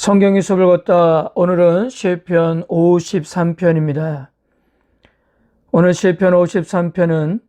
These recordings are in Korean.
성경 수업을 걷다 오늘은 시편 53편입니다. 오늘 시편 53편은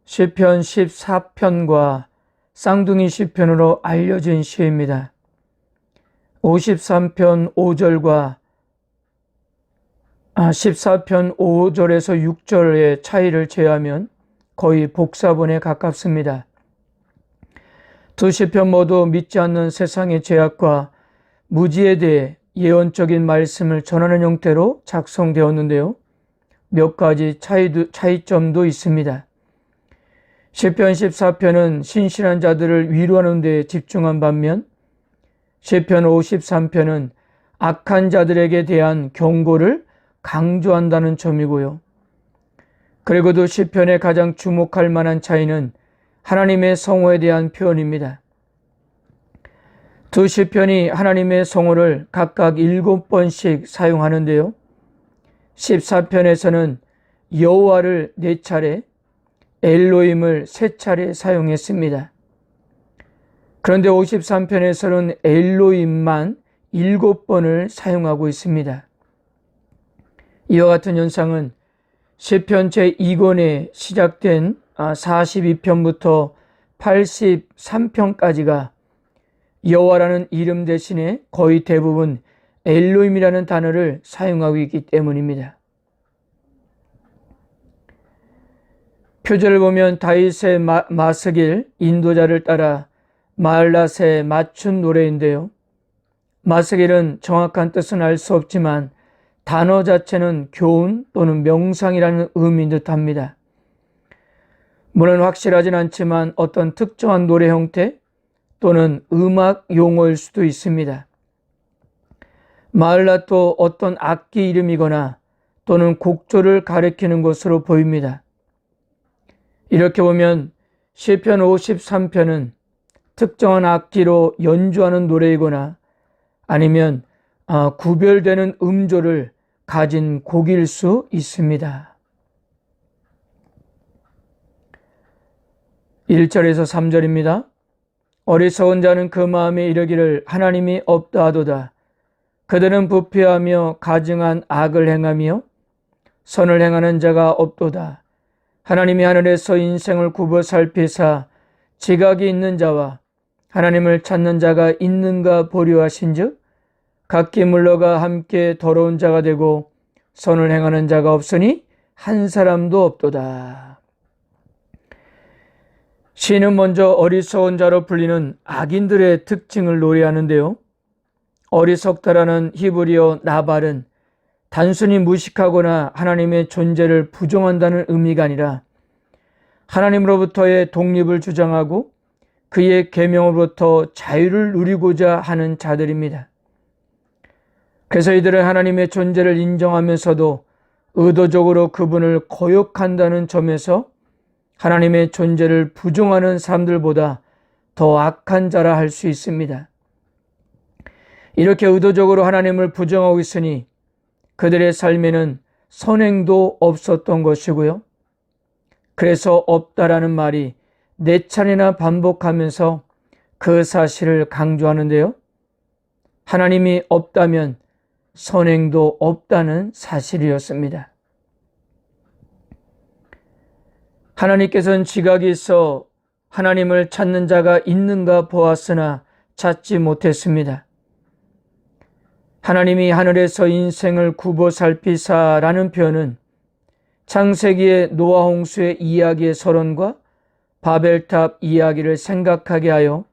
시편 14편과 쌍둥이 시편으로 알려진 시입니다. 53편 5절과 14편 5절에서 6절의 차이를 제하면 거의 복사본에 가깝습니다. 두 시편 모두 믿지 않는 세상의 죄악과 무지에 대해 예언적인 말씀을 전하는 형태로 작성되었는데요. 몇 가지 차이점도 있습니다. 시편 14편은 신실한 자들을 위로하는 데 집중한 반면 시편 53편은 악한 자들에게 대한 경고를 강조한다는 점이고요. 그리고도 시편의 가장 주목할 만한 차이는 하나님의 성호에 대한 표현입니다. 두 시편이 하나님의 성호를 각각 7번씩 사용하는데요. 14편에서는 여호와를 4차례, 엘로힘을 3차례 사용했습니다. 그런데 53편에서는 엘로힘만 7번을 사용하고 있습니다. 이와 같은 현상은 시편 제2권에 시작된 42편부터 83편까지가 여호와라는 이름 대신에 거의 대부분 엘로힘이라는 단어를 사용하고 있기 때문입니다. 표절을 보면 다윗의 마스길 인도자를 따라 마을랏에 맞춘 노래인데요. 마스길은 정확한 뜻은 알 수 없지만 단어 자체는 교훈 또는 명상이라는 의미인 듯합니다. 물론 확실하진 않지만 어떤 특정한 노래 형태 또는 음악 용어일 수도 있습니다. 마을랏도 어떤 악기 이름이거나 또는 곡조를 가리키는 것으로 보입니다. 이렇게 보면 시편 53편은 특정한 악기로 연주하는 노래이거나 아니면 구별되는 음조를 가진 곡일 수 있습니다. 1절에서 3절입니다. 어리석은 자는 그 마음에 이르기를 하나님이 없다 하도다. 그들은 부패하며 가증한 악을 행하며 선을 행하는 자가 없도다. 하나님이 하늘에서 인생을 굽어 살피사 지각이 있는 자와 하나님을 찾는 자가 있는가 보려 하신즉 각기 물러가 함께 더러운 자가 되고 선을 행하는 자가 없으니 한 사람도 없도다. 시인은 먼저 어리석은 자로 불리는 악인들의 특징을 노래하는데요. 어리석다라는 히브리어 나발은 단순히 무식하거나 하나님의 존재를 부정한다는 의미가 아니라 하나님으로부터의 독립을 주장하고 그의 계명으로부터 자유를 누리고자 하는 자들입니다. 그래서 이들은 하나님의 존재를 인정하면서도 의도적으로 그분을 거역한다는 점에서 하나님의 존재를 부정하는 사람들보다 더 악한 자라 할 수 있습니다. 이렇게 의도적으로 하나님을 부정하고 있으니 그들의 삶에는 선행도 없었던 것이고요. 그래서 없다라는 말이 4차례나 반복하면서 그 사실을 강조하는데요. 하나님이 없다면 선행도 없다는 사실이었습니다. 하나님께서는 지각이 있어 하나님을 찾는 자가 있는가 보았으나 찾지 못했습니다. 하나님이 하늘에서 인생을 굽어 살피사라는 표현은 창세기의 노아 홍수의 이야기의 서론과 바벨탑 이야기를 생각하게 하여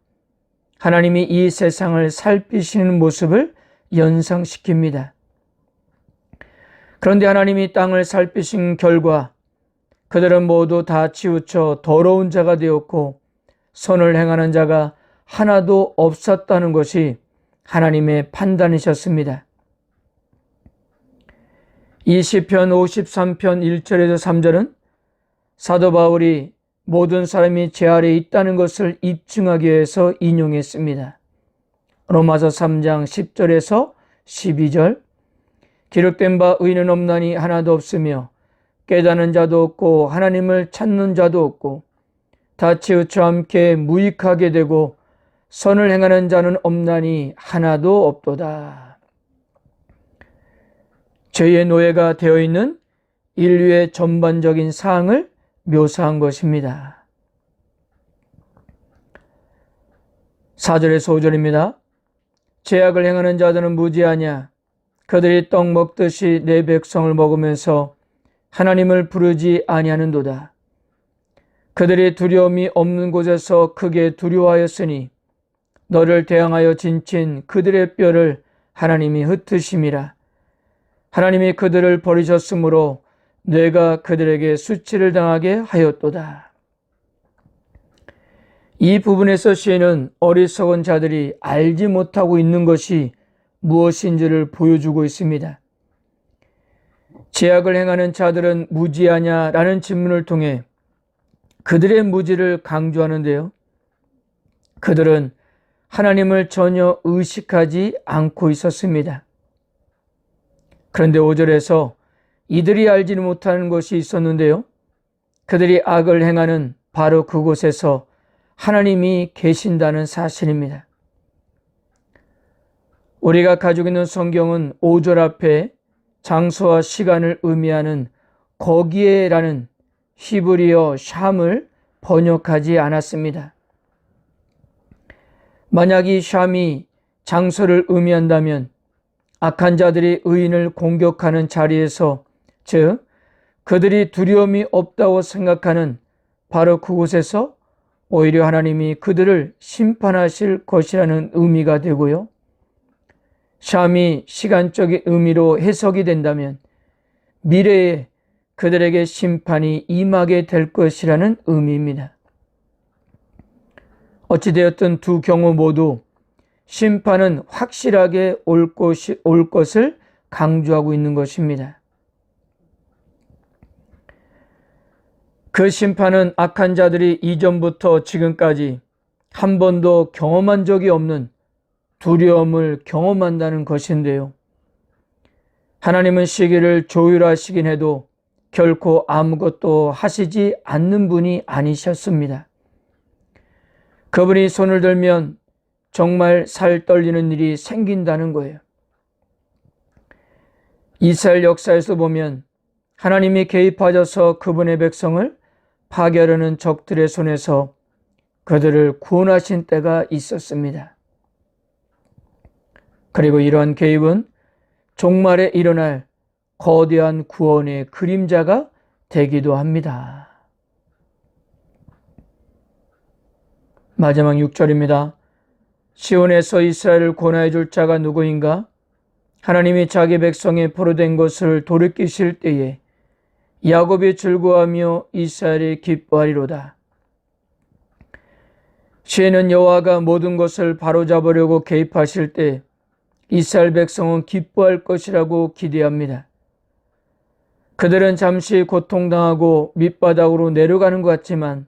하나님이 이 세상을 살피시는 모습을 연상시킵니다. 그런데 하나님이 땅을 살피신 결과 그들은 모두 다 치우쳐 더러운 자가 되었고 선을 행하는 자가 하나도 없었다는 것이 하나님의 판단이셨습니다. 이 시편 53편 1절에서 3절은 사도 바울이 모든 사람이 죄 아래 있다는 것을 입증하기 위해서 인용했습니다. 로마서 3장 10절에서 12절 기록된 바 의는 없나니 하나도 없으며 깨닫는 자도 없고 하나님을 찾는 자도 없고 다 치우쳐 함께 무익하게 되고 선을 행하는 자는 없나니 하나도 없도다. 죄의 노예가 되어 있는 인류의 전반적인 사항을 묘사한 것입니다. 4절에서 5절입니다. 죄악을 행하는 자들은 무지하냐? 그들이 떡 먹듯이 내 백성을 먹으면서 하나님을 부르지 아니하는도다. 그들이 두려움이 없는 곳에서 크게 두려워하였으니 너를 대항하여 진친 그들의 뼈를 하나님이 흩으심이라. 하나님이 그들을 버리셨으므로 뇌가 그들에게 수치를 당하게 하였도다. 이 부분에서 시인은 어리석은 자들이 알지 못하고 있는 것이 무엇인지를 보여주고 있습니다. 죄악을 행하는 자들은 무지하냐라는 질문을 통해 그들의 무지를 강조하는데요. 그들은 하나님을 전혀 의식하지 않고 있었습니다. 그런데 5절에서 이들이 알지는 못하는 것이 있었는데요. 그들이 악을 행하는 바로 그곳에서 하나님이 계신다는 사실입니다. 우리가 가지고 있는 성경은 5절 앞에 장소와 시간을 의미하는 거기에라는 히브리어 샴을 번역하지 않았습니다. 만약 이 샴이 장소를 의미한다면 악한 자들이 의인을 공격하는 자리에서, 즉 그들이 두려움이 없다고 생각하는 바로 그곳에서 오히려 하나님이 그들을 심판하실 것이라는 의미가 되고요. 샴이 시간적인 의미로 해석이 된다면 미래에 그들에게 심판이 임하게 될 것이라는 의미입니다. 어찌되었든 두 경우 모두 심판은 확실하게 올 것을 강조하고 있는 것입니다. 그 심판은 악한 자들이 이전부터 지금까지 한 번도 경험한 적이 없는 두려움을 경험한다는 것인데요. 하나님은 시기를 조율하시긴 해도 결코 아무것도 하시지 않는 분이 아니셨습니다. 그분이 손을 들면 정말 살 떨리는 일이 생긴다는 거예요. 이스라엘 역사에서 보면 하나님이 개입하셔서 그분의 백성을 파괴하려는 적들의 손에서 그들을 구원하신 때가 있었습니다. 그리고 이러한 개입은 종말에 일어날 거대한 구원의 그림자가 되기도 합니다. 마지막 6절입니다. 시온에서 이스라엘을 권하여 줄 자가 누구인가? 하나님이 자기 백성의 포로된 것을 돌이키실 때에 야곱이 즐거워하며 이스라엘이 기뻐하리로다. 시에는 여호와가 모든 것을 바로잡으려고 개입하실 때 이스라엘 백성은 기뻐할 것이라고 기대합니다. 그들은 잠시 고통당하고 밑바닥으로 내려가는 것 같지만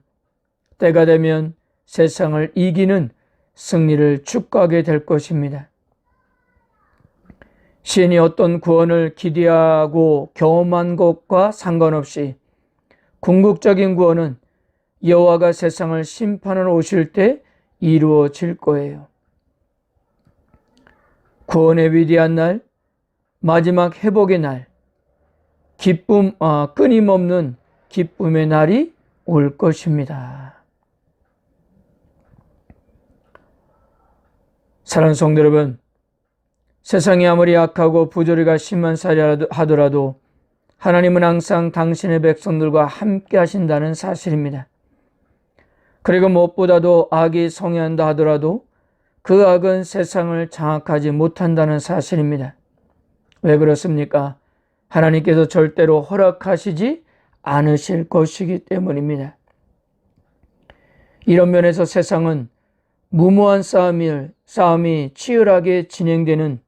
때가 되면 세상을 이기는 승리를 축구하게 될 것입니다. 시인이 어떤 구원을 기대하고 경험한 것과 상관없이 궁극적인 구원은 여호와가 세상을 심판하러 오실 때 이루어질 거예요. 구원의 위대한 날, 마지막 회복의 날, 끊임없는 기쁨의 날이 올 것입니다. 사랑하는 성도 여러분, 세상이 아무리 악하고 부조리가 심한 사회라 하더라도 하나님은 항상 당신의 백성들과 함께 하신다는 사실입니다. 그리고 무엇보다도 악이 성행한다 하더라도 그 악은 세상을 장악하지 못한다는 사실입니다. 왜 그렇습니까? 하나님께서 절대로 허락하시지 않으실 것이기 때문입니다. 이런 면에서 세상은 무모한 싸움이 치열하게 진행되는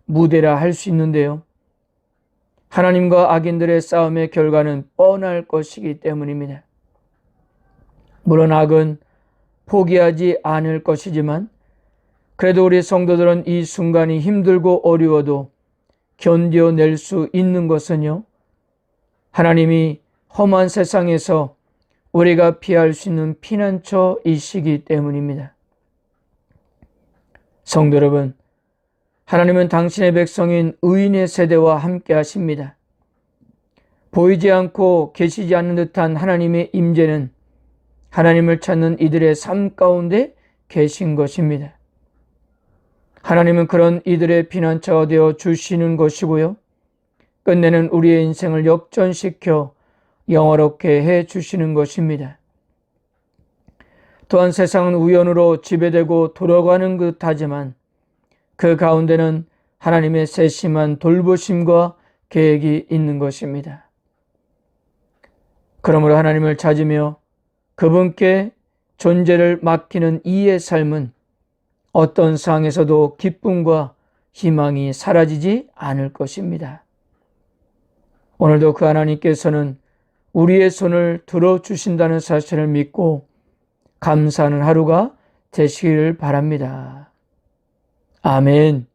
무대라 할 수 있는데요. 하나님과 악인들의 싸움의 결과는 뻔할 것이기 때문입니다. 물론 악은 포기하지 않을 것이지만 그래도 우리 성도들은 이 순간이 힘들고 어려워도 견뎌낼 수 있는 것은요, 하나님이 험한 세상에서 우리가 피할 수 있는 피난처이시기 때문입니다. 성도 여러분, 하나님은 당신의 백성인 의인의 세대와 함께 하십니다. 보이지 않고 계시지 않는 듯한 하나님의 임재는 하나님을 찾는 이들의 삶 가운데 계신 것입니다. 하나님은 그런 이들의 피난처가 되어 주시는 것이고요. 끝내는 우리의 인생을 역전시켜 영화롭게 해 주시는 것입니다. 또한 세상은 우연으로 지배되고 돌아가는 듯하지만 그 가운데는 하나님의 세심한 돌보심과 계획이 있는 것입니다. 그러므로 하나님을 찾으며 그분께 존재를 맡기는 이의 삶은 어떤 상황에서도 기쁨과 희망이 사라지지 않을 것입니다. 오늘도 그 하나님께서는 우리의 손을 들어주신다는 사실을 믿고 감사하는 하루가 되시기를 바랍니다. 아멘.